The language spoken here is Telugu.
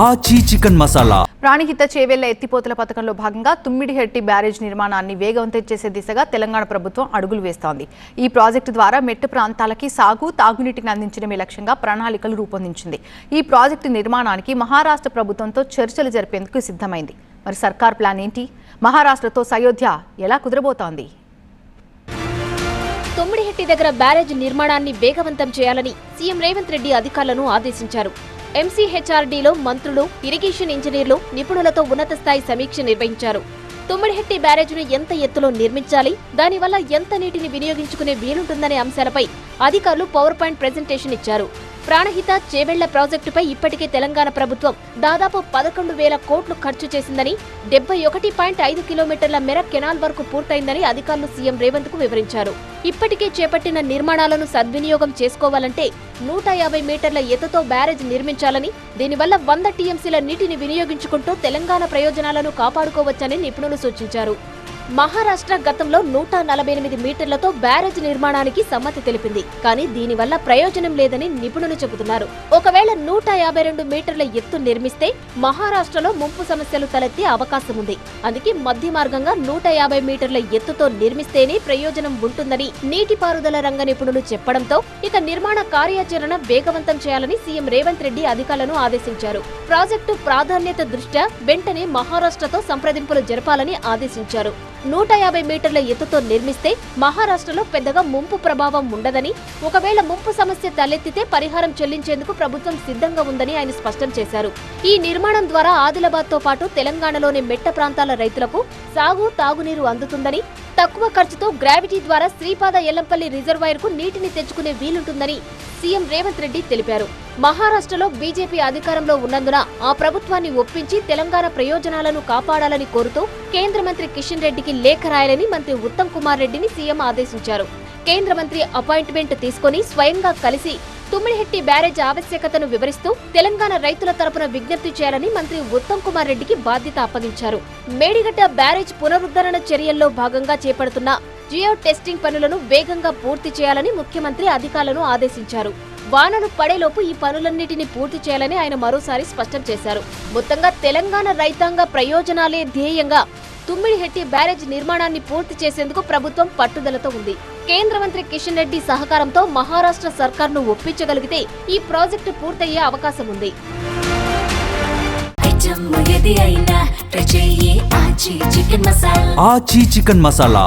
ఆచి చికెన్ మసాలా. ప్రాణహిత చేవెళ్ల ఎత్తిపోతల పథకంలో భాగంగా తుమ్మిడిహెట్టి బ్యారేజ్ నిర్మాణాన్ని వేగవంతం చేసే దిశగా తెలంగాణ ప్రభుత్వం అడుగులు వేస్తోంది. ఈ ప్రాజెక్టు ద్వారా మెట్ట ప్రాంతాలకి సాగు, తాగునీటిని అందించడమే లక్ష్యంగా ప్రణాళికలు రూపొందించింది. ఈ ప్రాజెక్టు నిర్మాణానికి మహారాష్ట్ర ప్రభుత్వంతో చర్చలు జరిపేందుకు సిద్ధమైంది. మరి సర్కార్ ప్లాన్ ఏంటి? మహారాష్ట్రతో సయోధ్య ఎలా కుదరబోతోంది? తుమ్మిడిహెట్టి దగ్గర బ్యారేజ్ నిర్మాణాన్ని వేగవంతం చేయాలని సీఎం రేవంత్ రెడ్డి అధికారులను ఆదేశించారు. ఎంసీహెచ్ఆర్డీలో మంత్రులు, ఇరిగేషన్ ఇంజనీర్లు, నిపుణులతో ఉన్నత స్థాయి సమీక్ష నిర్వహించారు. తుమ్మిడిహెట్టి బ్యారేజ్ను ఎంత ఎత్తులో నిర్మించాలి, దానివల్ల ఎంత నీటిని వినియోగించుకునే వీలుంటుందనే అంశాలపై అధికారులు పవర్ పాయింట్ ప్రెజెంటేషన్ ఇచ్చారు. ప్రాణహిత చేవెళ్ల ప్రాజెక్టుపై ఇప్పటికే తెలంగాణ ప్రభుత్వం దాదాపు 11,000 కోట్లు ఖర్చు చేసిందని, 71.5 కిలోమీటర్ల మేర కెనాల్ వరకు పూర్తయిందని అధికారులు సీఎం రేవంత్ కు వివరించారు. ఇప్పటికే చేపట్టిన నిర్మాణాలను సద్వినియోగం చేసుకోవాలంటే 150 మీటర్ల ఎత్తుతో బ్యారేజ్ నిర్మించాలని, దీనివల్ల 100 టీఎంసీల నీటిని వినియోగించుకుంటూ తెలంగాణ ప్రయోజనాలను కాపాడుకోవచ్చని నిపుణులు సూచించారు. మహారాష్ట్ర గతంలో 148 మీటర్లతో బ్యారేజ్ నిర్మాణానికి సమ్మతి తెలిపింది. కానీ దీనివల్ల ప్రయోజనం లేదని నిపుణులు చెబుతున్నారు. ఒకవేళ 152 మీటర్ల ఎత్తు నిర్మిస్తే మహారాష్ట్రలో ముంపు సమస్యలు తలెత్తే అవకాశం ఉంది. అందుకే మధ్య మార్గంగా 150 మీటర్ల ఎత్తుతో నిర్మిస్తేనే ప్రయోజనం ఉంటుందని నీటిపారుదల రంగ నిపుణులు చెప్పడంతో ఇక నిర్మాణ కార్యాచరణ వేగవంతం చేయాలని సీఎం రేవంత్ రెడ్డి అధికారులను ఆదేశించారు. ప్రాజెక్టు ప్రాధాన్యత దృష్ట్యా వెంటనే మహారాష్ట్రతో సంప్రదింపులు జరపాలని ఆదేశించారు. 150 మీటర్ల ఎత్తుతో నిర్మిస్తే మహారాష్ట్రలో పెద్దగా ముంపు ప్రభావం ఉండదని, ఒకవేళ ముంపు సమస్య తలెత్తితే పరిహారం చెల్లించేందుకు ప్రభుత్వం సిద్ధంగా ఉందని ఆయన స్పష్టం చేశారు. ఈ నిర్మాణం ద్వారా ఆదిలాబాద్తో పాటు తెలంగాణలోని మెట్ట ప్రాంతాల రైతులకు సాగు, తాగునీరు అందుతుందని, తక్కువ ఖర్చుతో గ్రావిటీ ద్వారా శ్రీపాద ఎల్లంపల్లి రిజర్వాయర్ కు నీటిని తెచ్చుకునే వీలుంటుందని సీఎం రేవంత్ రెడ్డి తెలిపారు. మహారాష్ట్రలో బీజేపీ అధికారంలో ఉన్నందున ఆ ప్రభుత్వాన్ని ఒప్పించి తెలంగాణ ప్రయోజనాలను కాపాడాలని కోరుతూ కేంద్ర మంత్రి కిషన్ రెడ్డికి లేఖ రాయాలని మంత్రి ఉత్తమ్ కుమార్ రెడ్డిని సీఎం ఆదేశించారు. కేంద్ర మంత్రి అపాయింట్మెంట్ తీసుకుని స్వయంగా కలిసి తుమ్మిడిహెట్టి బ్యారేజ్ ఆవశ్యకతను వివరిస్తూ తెలంగాణ రైతుల తరపున విజ్ఞప్తి చేయాలని మంత్రి ఉత్తమ్ కుమార్ రెడ్డికి బాధ్యత అప్పగించారు. మేడిగడ్డ బ్యారేజ్ పునరుద్ధరణ చర్యల్లో భాగంగా చేపడుతున్న జియో టెస్టింగ్ పనులను వేగంగా పూర్తి చేయాలని ముఖ్యమంత్రి అధికారులను ఆదేశించారు. వానలు పడేలోపు ఈ పనులన్నిటిని పూర్తి చేయాలని ఆయన మరోసారి స్పష్టం చేశారు. మొత్తంగా తెలంగాణ రైతాంగ ప్రయోజనాలే ధ్యేయంగా తుమ్మిడిహెట్టి బ్యారేజ్ నిర్మాణాన్ని పూర్తి చేసేందుకు ప్రభుత్వం పట్టుదలతో ఉంది. కేంద్ర మంత్రి కిషన్ రెడ్డి సహకారంతో మహారాష్ట్ర సర్కార్ను ఒప్పించగలిగితే ఈ ప్రాజెక్టు పూర్తయ్యే అవకాశం ఉంది. ఆచి చికెన్ మసాలా.